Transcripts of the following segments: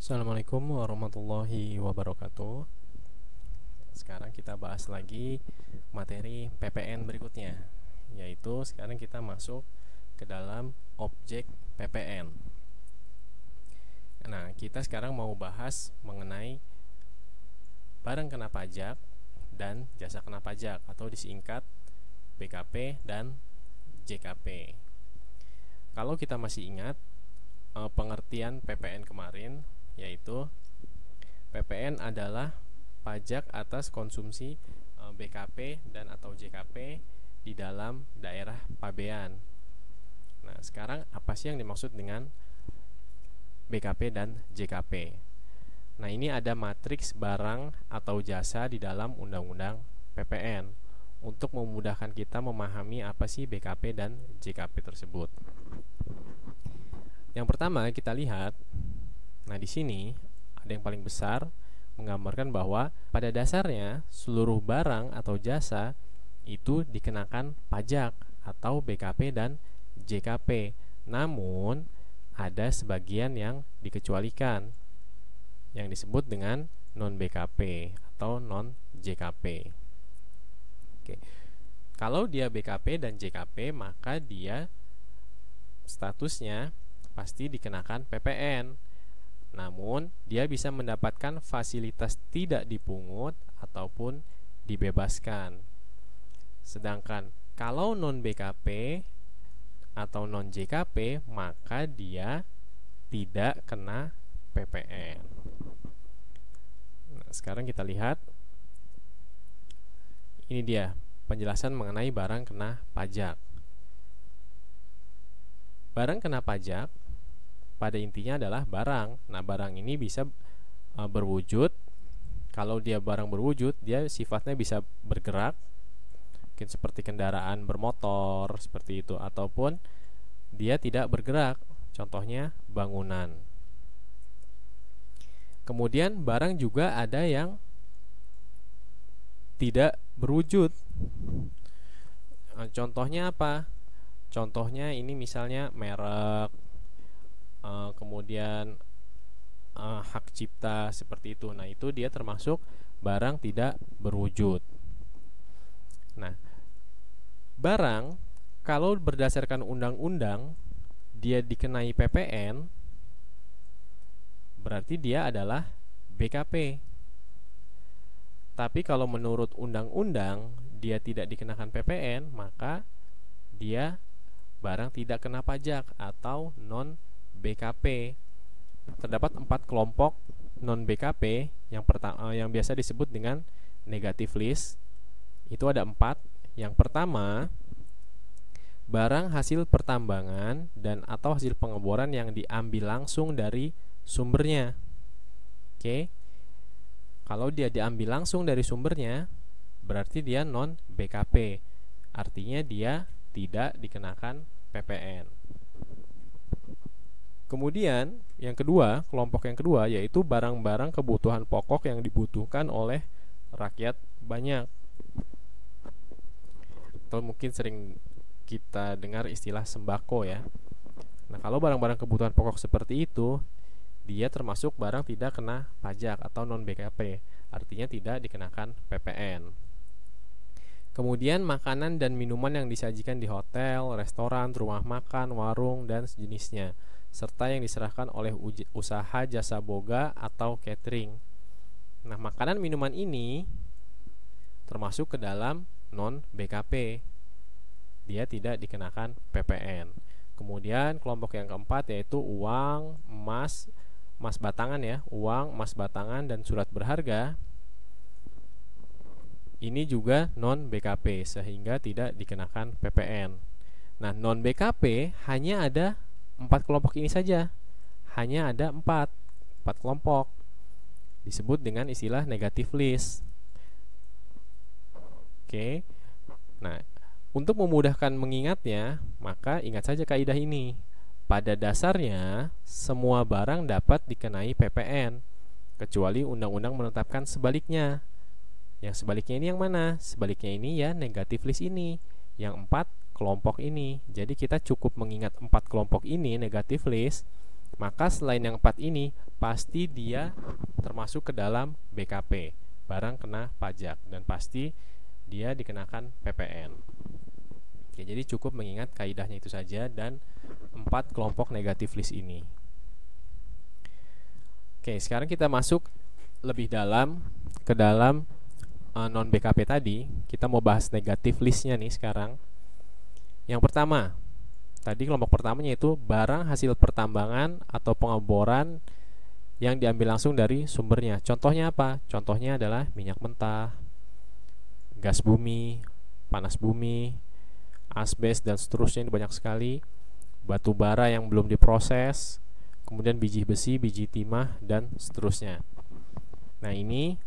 Assalamualaikum warahmatullahi wabarakatuh. Sekarang kita bahas lagi materi PPN berikutnya, yaitu sekarang kita masuk ke dalam objek PPN. Nah, kita sekarang mau bahas mengenai barang kena pajak dan jasa kena pajak atau disingkat BKP dan JKP. Kalau kita masih ingat pengertian PPN kemarin, yaitu PPN adalah pajak atas konsumsi BKP dan atau JKP di dalam daerah pabean. Nah, sekarang apa sih yang dimaksud dengan BKP dan JKP? Nah, ini ada matriks barang atau jasa di dalam undang-undang PPN untuk memudahkan kita memahami apa sih BKP dan JKP tersebut. Yang pertama kita lihat, nah di sini ada yang paling besar menggambarkan bahwa pada dasarnya seluruh barang atau jasa itu dikenakan pajak atau BKP dan JKP. Namun ada sebagian yang dikecualikan yang disebut dengan non BKP atau non JKP. Oke. Kalau dia BKP dan JKP, maka dia statusnya pasti dikenakan PPN. Namun, dia bisa mendapatkan fasilitas tidak dipungut ataupun dibebaskan. Sedangkan kalau non BKP atau non JKP, maka dia tidak kena PPN. Nah, sekarang kita lihat. Ini dia penjelasan mengenai barang kena pajak. Barang kena pajak pada intinya adalah barang. Nah, barang ini bisa berwujud. Kalau dia barang berwujud, dia sifatnya bisa bergerak, mungkin seperti kendaraan bermotor seperti itu, ataupun dia tidak bergerak, contohnya bangunan. Kemudian barang juga ada yang tidak berwujud. Contohnya apa? Contohnya ini misalnya merek, kemudian hak cipta seperti itu. Nah, itu dia termasuk barang tidak berwujud. Nah, barang kalau berdasarkan undang-undang dia dikenai PPN, berarti dia adalah BKP. Tapi kalau menurut undang-undang dia tidak dikenakan PPN, maka dia barang tidak kena pajak atau non BKP. Terdapat 4 kelompok non BKP. Yang biasa disebut dengan negative list. Itu ada 4. Yang pertama, barang hasil pertambangan dan atau hasil pengeboran yang diambil langsung dari sumbernya. Oke. Kalau dia diambil langsung dari sumbernya, berarti dia non BKP. Artinya dia tidak dikenakan PPN. Kemudian yang kedua, kelompok yang kedua yaitu barang-barang kebutuhan pokok yang dibutuhkan oleh rakyat banyak. Atau mungkin sering kita dengar istilah sembako ya. Nah, kalau barang-barang kebutuhan pokok seperti itu, dia termasuk barang tidak kena pajak atau non BKP, artinya tidak dikenakan PPN. Kemudian makanan dan minuman yang disajikan di hotel, restoran, rumah makan, warung, dan sejenisnya, serta yang diserahkan oleh usaha jasa boga atau catering. Nah, makanan minuman ini termasuk ke dalam non BKP, dia tidak dikenakan PPN. Kemudian kelompok yang keempat yaitu uang, emas batangan ya, uang, emas batangan, dan surat berharga. Ini juga non BKP sehingga tidak dikenakan PPN. Nah, non BKP hanya ada 4 kelompok ini saja. Hanya ada 4 kelompok. Disebut dengan istilah negative list. Oke. Nah, untuk memudahkan mengingatnya, maka ingat saja kaidah ini. Pada dasarnya, semua barang dapat dikenai PPN, kecuali undang-undang menetapkan sebaliknya. Yang sebaliknya ini yang mana? Sebaliknya ini ya negative list ini, yang 4 kelompok ini. Jadi kita cukup mengingat 4 kelompok ini negative list, Maka selain yang 4 ini, pasti dia termasuk ke dalam BKP, barang kena pajak, dan pasti dia dikenakan PPN. Oke, jadi cukup mengingat kaidahnya itu saja dan 4 kelompok negatif list ini. Oke, sekarang kita masuk lebih dalam ke dalam non BKP tadi. Kita mau bahas negatif listnya nih sekarang. Yang pertama, tadi kelompok pertamanya itu barang hasil pertambangan atau pengeboran yang diambil langsung dari sumbernya. Contohnya apa? Contohnya adalah minyak mentah, gas bumi, panas bumi, asbes dan seterusnya, ini banyak sekali. Batu bara yang belum diproses, kemudian biji besi, biji timah dan seterusnya. Nah, ini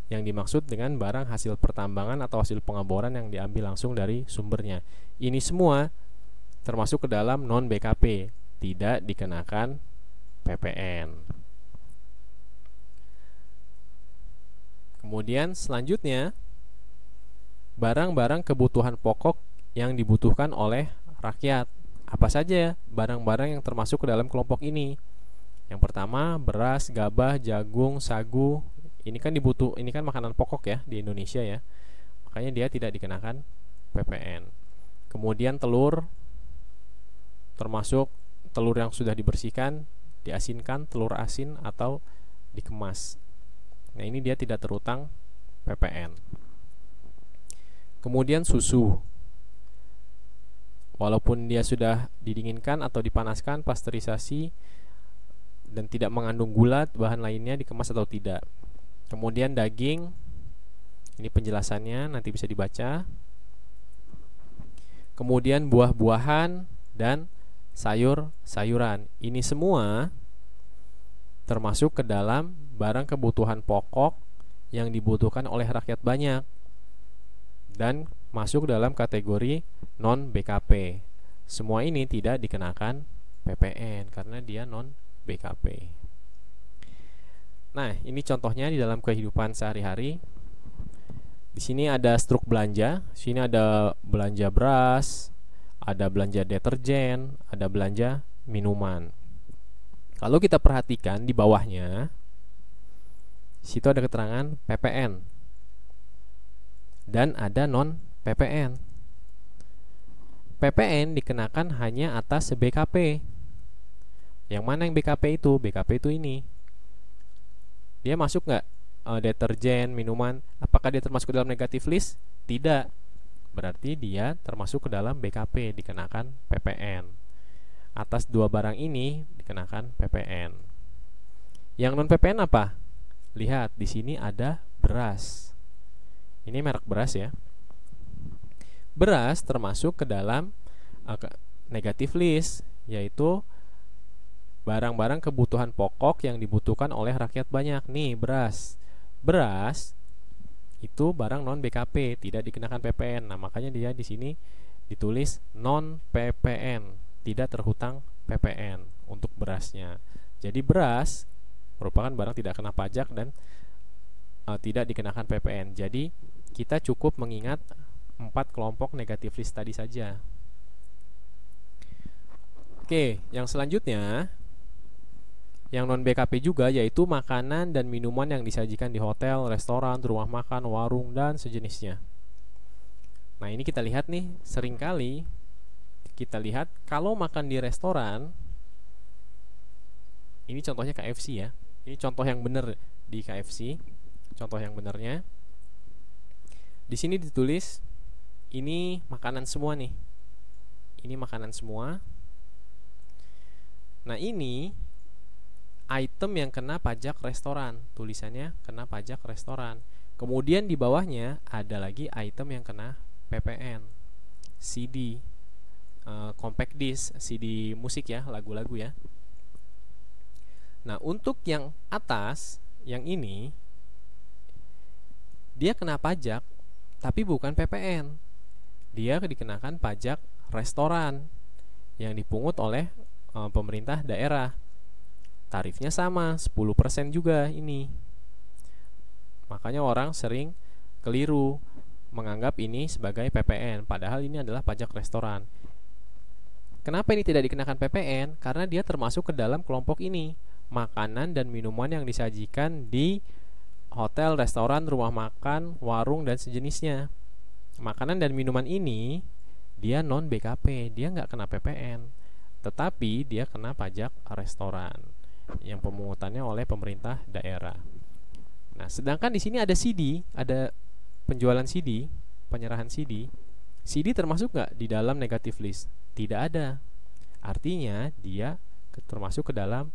yang dimaksud dengan barang hasil pertambangan atau hasil pengeboran yang diambil langsung dari sumbernya. Ini semua termasuk ke dalam non BKP, tidak dikenakan PPN. Kemudian selanjutnya, barang-barang kebutuhan pokok yang dibutuhkan oleh rakyat. Apa saja barang-barang yang termasuk ke dalam kelompok ini? Yang pertama, beras, gabah, jagung, sagu. Ini kan makanan pokok ya di Indonesia ya. Makanya dia tidak dikenakan PPN. Kemudian telur, termasuk telur yang sudah dibersihkan, diasinkan, telur asin atau dikemas. Nah, ini dia tidak terutang PPN. Kemudian susu, walaupun dia sudah didinginkan atau dipanaskan, pasteurisasi dan tidak mengandung gula, bahan lainnya dikemas atau tidak. Kemudian daging, ini penjelasannya nanti bisa dibaca. Kemudian buah-buahan dan sayur-sayuran, ini semua termasuk ke dalam barang kebutuhan pokok yang dibutuhkan oleh rakyat banyak dan masuk dalam kategori non BKP. Semua ini tidak dikenakan PPN karena dia non BKP. Nah, ini contohnya di dalam kehidupan sehari-hari. Di sini ada struk belanja. Di sini ada belanja beras, ada belanja deterjen, ada belanja minuman. Kalau kita perhatikan di bawahnya, situ ada keterangan PPN dan ada non PPN. PPN dikenakan hanya atas BKP. Yang mana yang BKP itu? BKP itu ini. Dia masuk nggak? Deterjen, minuman, apakah dia termasuk ke dalam negatif list? Tidak. Berarti dia termasuk ke dalam BKP, dikenakan PPN. Atas dua barang ini dikenakan PPN. Yang non PPN apa? Lihat, di sini ada beras. Ini merek beras ya. Beras termasuk ke dalam negatif list, yaitu barang-barang kebutuhan pokok yang dibutuhkan oleh rakyat banyak. Nih, beras. Beras itu barang non BKP, tidak dikenakan PPN. Nah, makanya dia di sini ditulis non PPN, tidak terhutang PPN untuk berasnya. Jadi beras merupakan barang tidak kena pajak dan tidak dikenakan PPN. Jadi kita cukup mengingat 4 kelompok negatif list tadi saja. Oke, yang selanjutnya yang non BKP juga, yaitu makanan dan minuman yang disajikan di hotel, restoran, rumah makan, warung, dan sejenisnya. Nah, ini kita lihat nih, seringkali kita lihat kalau makan di restoran, ini contohnya KFC ya. Ini contoh yang benar di KFC. Contoh yang benarnya. Di sini ditulis ini makanan semua nih. Ini makanan semua. Nah, ini item yang kena pajak restoran, tulisannya kena pajak restoran. Kemudian di bawahnya ada lagi item yang kena PPN, CD, compact disc, CD musik ya, lagu-lagu ya. Nah, untuk yang atas, yang ini dia kena pajak, tapi bukan PPN. Dia dikenakan pajak restoran yang dipungut oleh pemerintah daerah. Tarifnya sama, 10% juga ini. Makanya orang sering keliru menganggap ini sebagai PPN, padahal ini adalah pajak restoran. Kenapa ini tidak dikenakan PPN? Karena dia termasuk ke dalam kelompok ini, makanan dan minuman yang disajikan di hotel, restoran, rumah makan, warung, dan sejenisnya. Makanan dan minuman ini dia non BKP, dia nggak kena PPN, tetapi dia kena pajak restoran yang pemungutannya oleh pemerintah daerah. Nah, sedangkan di sini ada CD, ada penjualan CD, penyerahan CD. CD termasuk nggak di dalam negative list? Tidak ada. Artinya dia termasuk ke dalam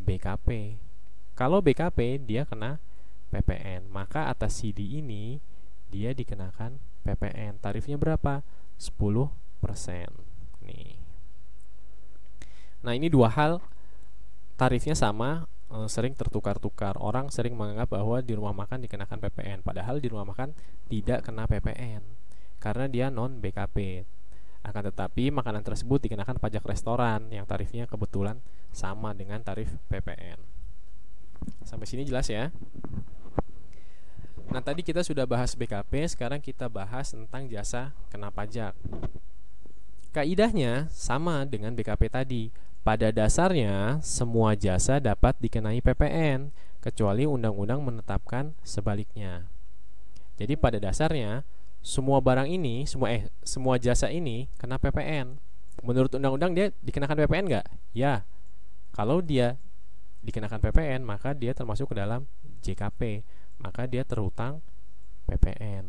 BKP. Kalau BKP dia kena PPN, maka atas CD ini dia dikenakan PPN. Tarifnya berapa? 10%. Nih. Nah, ini dua hal tarifnya sama, sering tertukar-tukar. Orang sering menganggap bahwa di rumah makan dikenakan PPN, padahal di rumah makan tidak kena PPN karena dia non BKP. Akan tetapi makanan tersebut dikenakan pajak restoran yang tarifnya kebetulan sama dengan tarif PPN. Sampai sini jelas ya? Nah, tadi kita sudah bahas BKP, sekarang kita bahas tentang jasa kena pajak. Kaidahnya sama dengan BKP tadi. Pada dasarnya, semua jasa dapat dikenai PPN, kecuali undang-undang menetapkan sebaliknya. Jadi pada dasarnya, semua barang ini, semua jasa ini kena PPN. Menurut undang-undang dia dikenakan PPN nggak? Ya. Kalau dia dikenakan PPN, maka dia termasuk ke dalam JKP, maka dia terhutang PPN.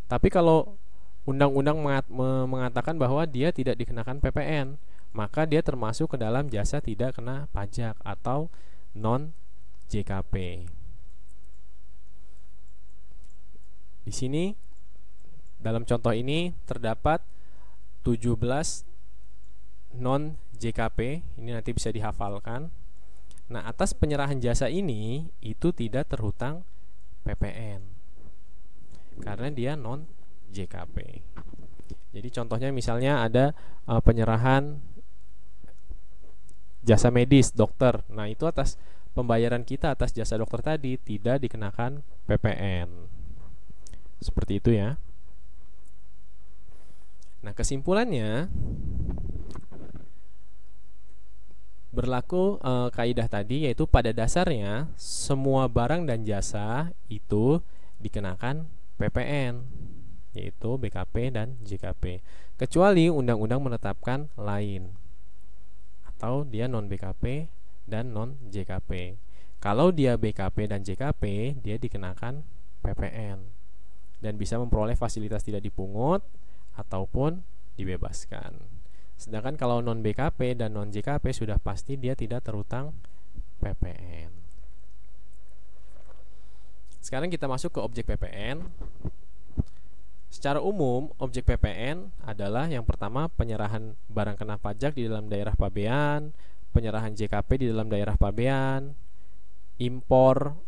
Tapi kalau undang-undang mengatakan bahwa dia tidak dikenakan PPN, maka dia termasuk ke dalam jasa tidak kena pajak atau non JKP. Di sini dalam contoh ini terdapat 17 non JKP, ini nanti bisa dihafalkan. Nah, atas penyerahan jasa ini itu tidak terhutang PPN karena dia non JKP. Jadi contohnya misalnya ada penyerahan jasa medis dokter. Nah, itu atas pembayaran kita atas jasa dokter tadi tidak dikenakan PPN. Seperti itu ya. Nah, kesimpulannya berlaku kaidah tadi, yaitu pada dasarnya semua barang dan jasa itu dikenakan PPN, yaitu BKP dan JKP, kecuali undang-undang menetapkan lain atau dia non BKP dan non JKP. Kalau dia BKP dan JKP, dia dikenakan PPN dan bisa memperoleh fasilitas tidak dipungut ataupun dibebaskan. Sedangkan kalau non BKP dan non JKP sudah pasti dia tidak terhutang PPN. Sekarang kita masuk ke objek PPN. Secara umum, objek PPN adalah yang pertama penyerahan barang kena pajak di dalam daerah pabean, penyerahan JKP di dalam daerah pabean, impor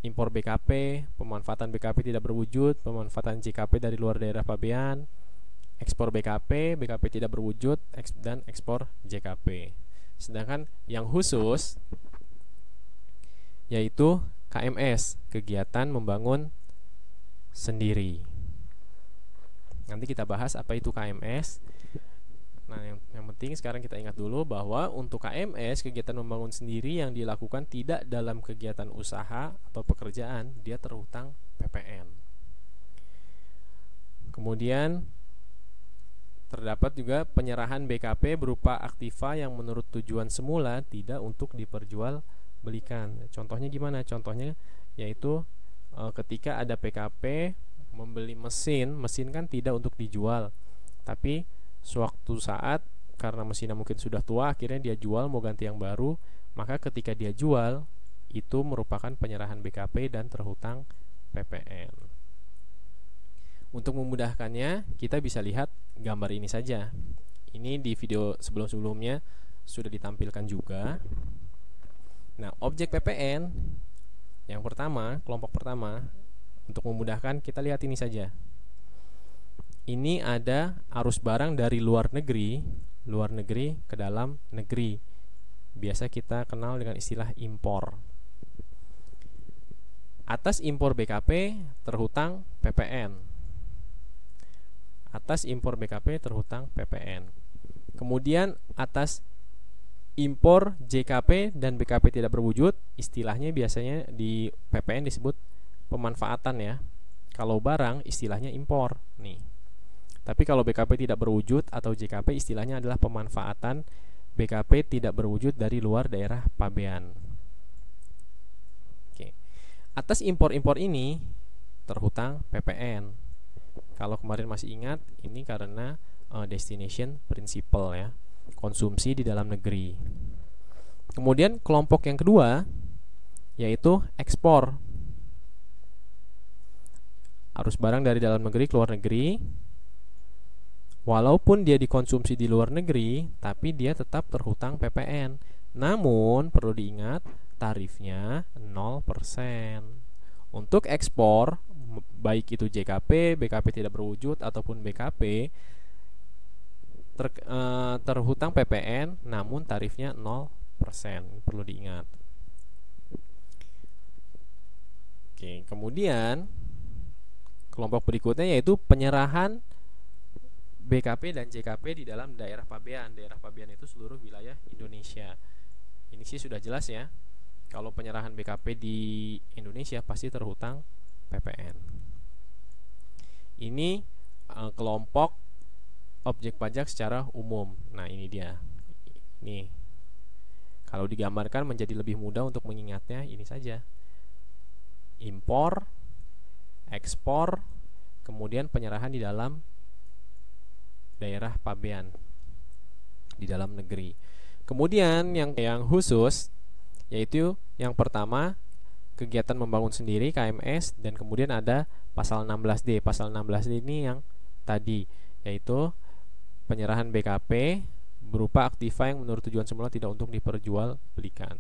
BKP, pemanfaatan BKP tidak berwujud, pemanfaatan JKP dari luar daerah pabean, ekspor BKP tidak berwujud, dan ekspor JKP. Sedangkan yang khusus yaitu KMS, kegiatan membangun sendiri. Nanti kita bahas apa itu KMS. Nah, yang penting sekarang kita ingat dulu bahwa untuk KMS, kegiatan membangun sendiri yang dilakukan tidak dalam kegiatan usaha atau pekerjaan, dia terhutang PPN. Kemudian terdapat juga penyerahan BKP berupa aktiva yang menurut tujuan semula tidak untuk diperjualbelikan. Contohnya gimana? Contohnya yaitu ketika ada PKP membeli mesin kan tidak untuk dijual, tapi suatu saat karena mesinnya mungkin sudah tua, akhirnya dia jual mau ganti yang baru, maka ketika dia jual itu merupakan penyerahan BKP dan terhutang PPN. Untuk memudahkannya, kita bisa lihat gambar ini saja. Ini di video sebelum-sebelumnya sudah ditampilkan juga. Nah, objek PPN yang pertama, kelompok pertama, untuk memudahkan kita lihat ini saja. Ini ada arus barang dari luar negeri ke dalam negeri. Biasa kita kenal dengan istilah impor. Atas impor BKP terhutang PPN. Atas impor BKP terhutang PPN. Kemudian atas impor JKP dan BKP tidak berwujud, istilahnya biasanya di PPN disebut pemanfaatan ya. Kalau barang istilahnya impor nih. Tapi kalau BKP tidak berwujud atau JKP istilahnya adalah pemanfaatan BKP tidak berwujud dari luar daerah pabean. Oke. Atas impor-impor ini terhutang PPN. Kalau kemarin masih ingat, ini karena destination principle ya, konsumsi di dalam negeri. Kemudian kelompok yang kedua yaitu ekspor. Arus barang dari dalam negeri ke luar negeri. Walaupun dia dikonsumsi di luar negeri, tapi dia tetap terhutang PPN. Namun perlu diingat tarifnya 0%. Untuk ekspor, baik itu JKP, BKP tidak berwujud ataupun BKP, terhutang PPN namun tarifnya 0%. Perlu diingat. Oke, kemudian kelompok berikutnya yaitu penyerahan BKP dan JKP di dalam daerah pabean. Daerah pabean itu seluruh wilayah Indonesia. Ini sih sudah jelas ya. Kalau penyerahan BKP di Indonesia pasti terhutang PPN. Ini kelompok objek pajak secara umum. Nah, ini dia. Nih. Kalau digambarkan menjadi lebih mudah untuk mengingatnya, ini saja. Impor, ekspor, kemudian penyerahan di dalam daerah pabean di dalam negeri. Kemudian yang khusus yaitu yang pertama kegiatan membangun sendiri KMS, dan kemudian ada pasal 16D. Pasal 16D ini yang tadi yaitu penyerahan BKP berupa aktiva yang menurut tujuan semula tidak untuk diperjualbelikan.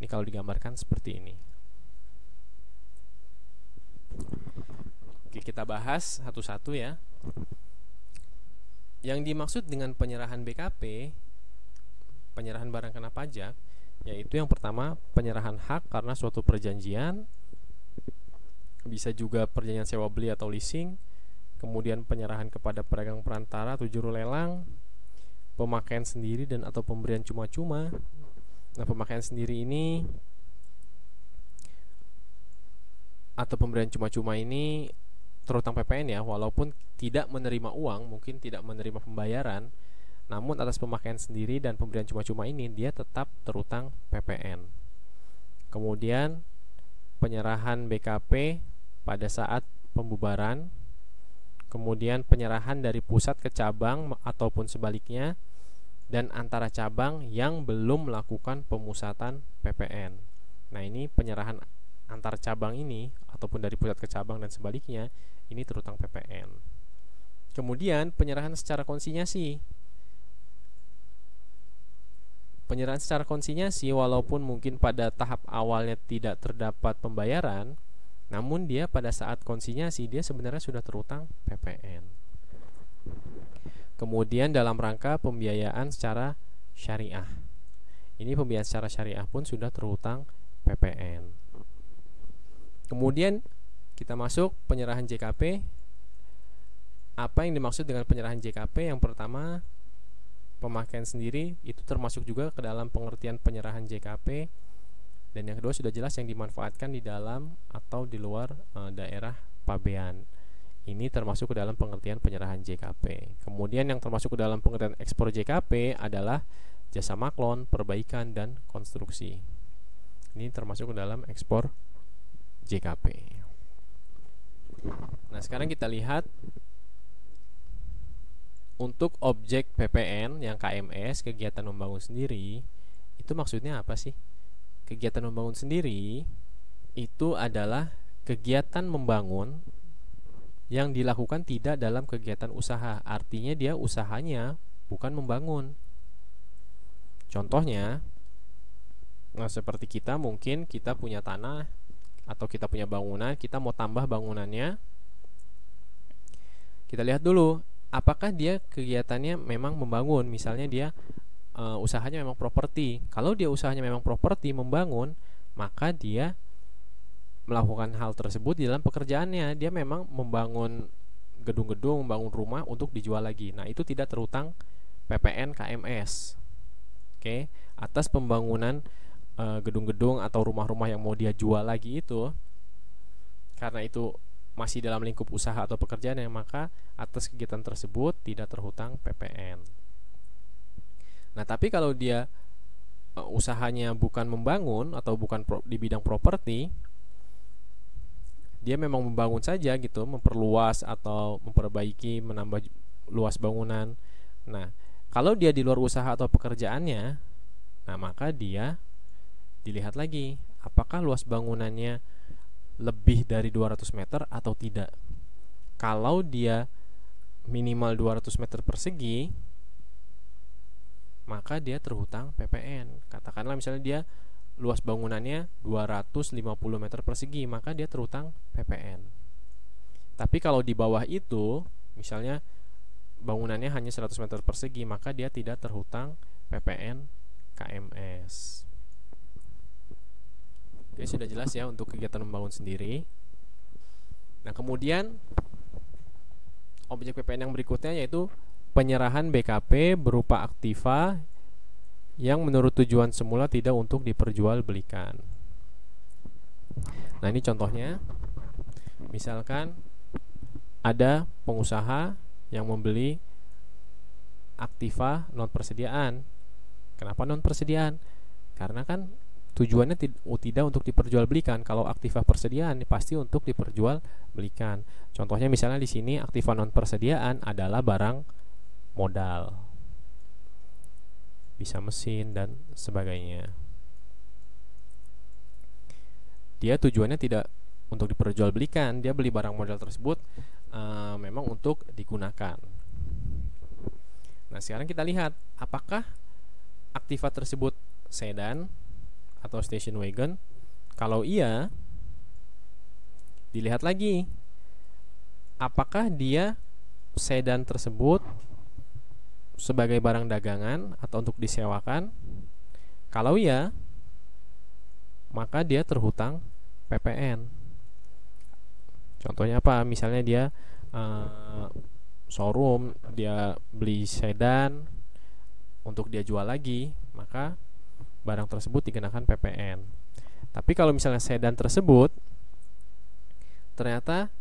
Ini kalau digambarkan seperti ini. Oke, kita bahas satu-satu ya. Yang dimaksud dengan penyerahan BKP, penyerahan barang kena pajak, yaitu yang pertama penyerahan hak karena suatu perjanjian, bisa juga perjanjian sewa beli atau leasing, kemudian penyerahan kepada pedagang perantara atau juru lelang, pemakaian sendiri dan atau pemberian cuma-cuma. Nah, pemakaian sendiri ini atau pemberian cuma-cuma ini terutang PPN ya, walaupun tidak menerima uang, mungkin tidak menerima pembayaran, namun atas pemakaian sendiri dan pemberian cuma-cuma ini dia tetap terutang PPN. Kemudian penyerahan BKP pada saat pembubaran, kemudian penyerahan dari pusat ke cabang ataupun sebaliknya, dan antara cabang yang belum melakukan pemusatan PPN. Nah, ini penyerahan antar cabang ini ataupun dari pusat ke cabang dan sebaliknya, ini terutang PPN. Kemudian penyerahan secara konsinyasi. Penyerahan secara konsinyasi walaupun mungkin pada tahap awalnya tidak terdapat pembayaran, namun dia pada saat konsinyasi dia sebenarnya sudah terutang PPN. Kemudian dalam rangka pembiayaan secara syariah. Ini pembiayaan secara syariah pun sudah terhutang PPN. Kemudian kita masuk penyerahan JKP. Apa yang dimaksud dengan penyerahan JKP? Yang pertama, pemakaian sendiri itu termasuk juga ke dalam pengertian penyerahan JKP. Dan yang kedua sudah jelas yang dimanfaatkan di dalam atau di luar daerah pabean. Ini termasuk ke dalam pengertian penyerahan JKP. Kemudian yang termasuk ke dalam pengertian ekspor JKP adalah jasa maklon, perbaikan, dan konstruksi. Ini termasuk ke dalam ekspor JKP. Nah, sekarang kita lihat untuk objek PPN yang KMS, kegiatan membangun sendiri, itu maksudnya apa sih? Kegiatan membangun sendiri itu adalah kegiatan membangun yang dilakukan tidak dalam kegiatan usaha. Artinya dia usahanya bukan membangun. Contohnya, nah seperti kita mungkin kita punya tanah atau kita punya bangunan, kita mau tambah bangunannya. Kita lihat dulu apakah dia kegiatannya memang membangun. Misalnya dia usahanya memang properti. Kalau dia usahanya memang properti membangun, maka dia melakukan hal tersebut di dalam pekerjaannya. Dia memang membangun gedung-gedung, membangun rumah untuk dijual lagi. Nah, itu tidak terhutang PPN KMS. Oke, atas pembangunan gedung-gedung atau rumah-rumah yang mau dia jual lagi itu, karena itu masih dalam lingkup usaha atau pekerjaan, maka atas kegiatan tersebut tidak terhutang PPN. Nah, tapi kalau dia usahanya bukan membangun atau bukan di bidang properti, dia memang membangun saja gitu, memperluas atau memperbaiki, menambah luas bangunan. Nah, kalau dia di luar usaha atau pekerjaannya, nah maka dia dilihat lagi apakah luas bangunannya lebih dari 200 meter atau tidak. Kalau dia minimal 200 meter persegi, maka dia terhutang PPN. Katakanlah misalnya dia luas bangunannya 250 meter persegi, maka dia terhutang PPN. Tapi kalau di bawah itu, misalnya bangunannya hanya 100 meter persegi, maka dia tidak terhutang PPN KMS. Oke, sudah jelas ya untuk kegiatan membangun sendiri. Nah, kemudian objek PPN yang berikutnya yaitu penyerahan BKP berupa aktiva yang menurut tujuan semula tidak untuk diperjualbelikan. Nah, ini contohnya. Misalkan ada pengusaha yang membeli aktiva non persediaan. Kenapa non persediaan? Karena kan tujuannya tidak untuk diperjualbelikan. Kalau aktiva persediaan pasti untuk diperjualbelikan. Contohnya misalnya di sini aktiva non persediaan adalah barang modal, bisa mesin dan sebagainya. Dia tujuannya tidak untuk diperjualbelikan, dia beli barang modal tersebut memang untuk digunakan. Nah, sekarang kita lihat apakah aktiva tersebut sedan atau station wagon. Kalau iya, dilihat lagi apakah dia sedan tersebut sebagai barang dagangan atau untuk disewakan. Kalau iya, maka dia terhutang PPN. Contohnya apa? Misalnya dia showroom, dia beli sedan untuk dia jual lagi, maka barang tersebut dikenakan PPN. Tapi kalau misalnya sedan tersebut ternyata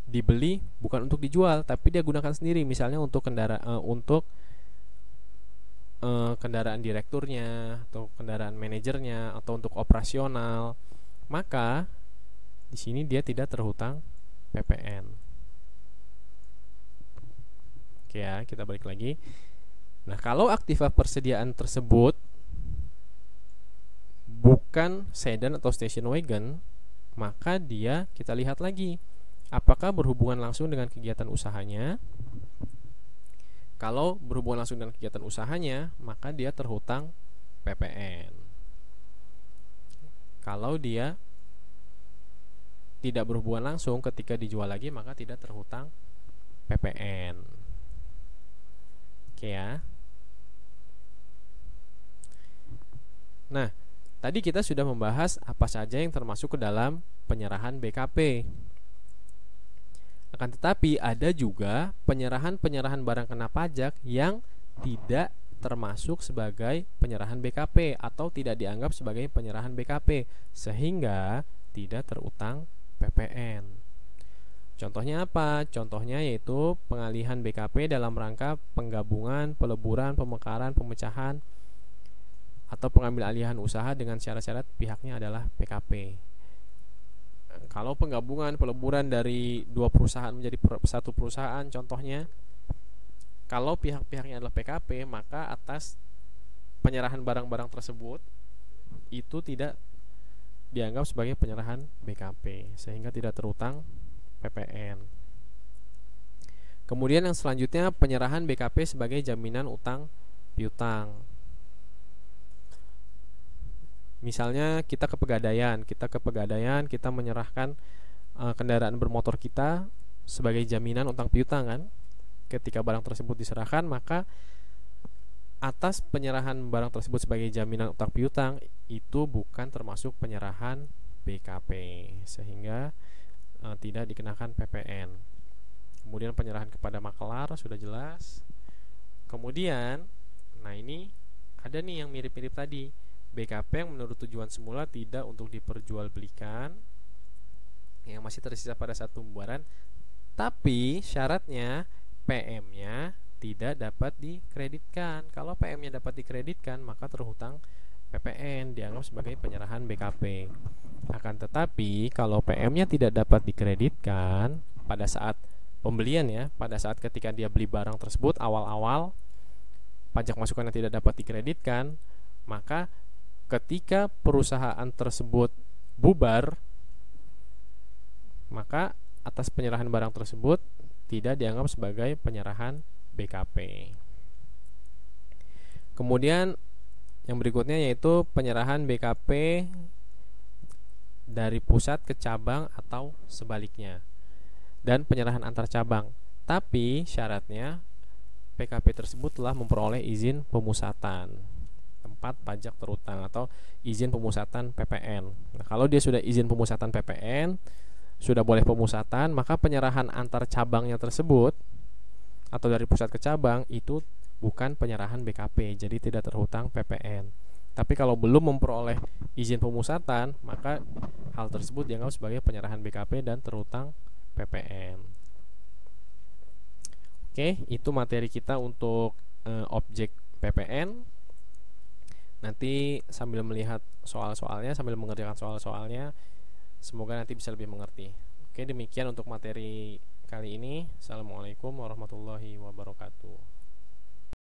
dibeli bukan untuk dijual, tapi dia gunakan sendiri, misalnya untuk kendaraan direkturnya atau kendaraan manajernya atau untuk operasional, maka di sini dia tidak terhutang PPN. Oke ya, kita balik lagi. Nah, kalau aktiva persediaan tersebut bukan sedan atau station wagon, maka dia kita lihat lagi apakah berhubungan langsung dengan kegiatan usahanya. Kalau berhubungan langsung dengan kegiatan usahanya, maka dia terhutang PPN. Kalau dia tidak berhubungan langsung ketika dijual lagi, maka tidak terhutang PPN. Oke ya. Nah, tadi kita sudah membahas apa saja yang termasuk ke dalam penyerahan BKP. Akan tetapi ada juga penyerahan barang kena pajak yang tidak termasuk sebagai penyerahan BKP atau tidak dianggap sebagai penyerahan BKP, sehingga tidak terhutang PPN. Contohnya apa? Contohnya yaitu pengalihan BKP dalam rangka penggabungan, peleburan, pemekaran, pemecahan atau pengambil alihan usaha dengan syarat-syarat pihaknya adalah PKP. Kalau penggabungan, peleburan dari dua perusahaan menjadi satu perusahaan, contohnya kalau pihak-pihaknya adalah PKP, maka atas penyerahan barang-barang tersebut itu tidak dianggap sebagai penyerahan BKP, sehingga tidak terhutang PPN. Kemudian yang selanjutnya penyerahan BKP sebagai jaminan utang piutang. Misalnya kita ke Pegadaian, kita menyerahkan kendaraan bermotor kita sebagai jaminan utang piutang kan. Ketika barang tersebut diserahkan, maka atas penyerahan barang tersebut sebagai jaminan utang piutang itu bukan termasuk penyerahan BKP, sehingga tidak dikenakan PPN. Kemudian penyerahan kepada makelar sudah jelas. Kemudian, nah ini ada nih yang mirip-mirip tadi. BKP yang menurut tujuan semula tidak untuk diperjualbelikan, yang masih tersisa pada saat pembubaran, tapi syaratnya PM-nya tidak dapat dikreditkan. Kalau PM-nya dapat dikreditkan, maka terhutang PPN dianggap sebagai penyerahan BKP. Akan tetapi kalau PM-nya tidak dapat dikreditkan pada saat pembelian ya, pada saat ketika dia beli barang tersebut awal-awal, pajak masukan yang tidak dapat dikreditkan, maka ketika perusahaan tersebut bubar, maka atas penyerahan barang tersebut tidak dianggap sebagai penyerahan BKP. Kemudian yang berikutnya yaitu penyerahan BKP dari pusat ke cabang atau sebaliknya, dan penyerahan antar cabang. Tapi syaratnya PKP tersebut telah memperoleh izin pemusatan tempat pajak terutang atau izin pemusatan PPN. Nah, kalau dia sudah izin pemusatan PPN, sudah boleh pemusatan, maka penyerahan antar cabangnya tersebut atau dari pusat ke cabang itu bukan penyerahan BKP, jadi tidak terhutang PPN. Tapi kalau belum memperoleh izin pemusatan, maka hal tersebut dianggap sebagai penyerahan BKP dan terhutang PPN. Oke, itu materi kita untuk objek PPN. Nanti sambil melihat soal-soalnya, sambil mengerjakan soal-soalnya, semoga nanti bisa lebih mengerti. Oke, demikian untuk materi kali ini. Assalamualaikum warahmatullahi wabarakatuh.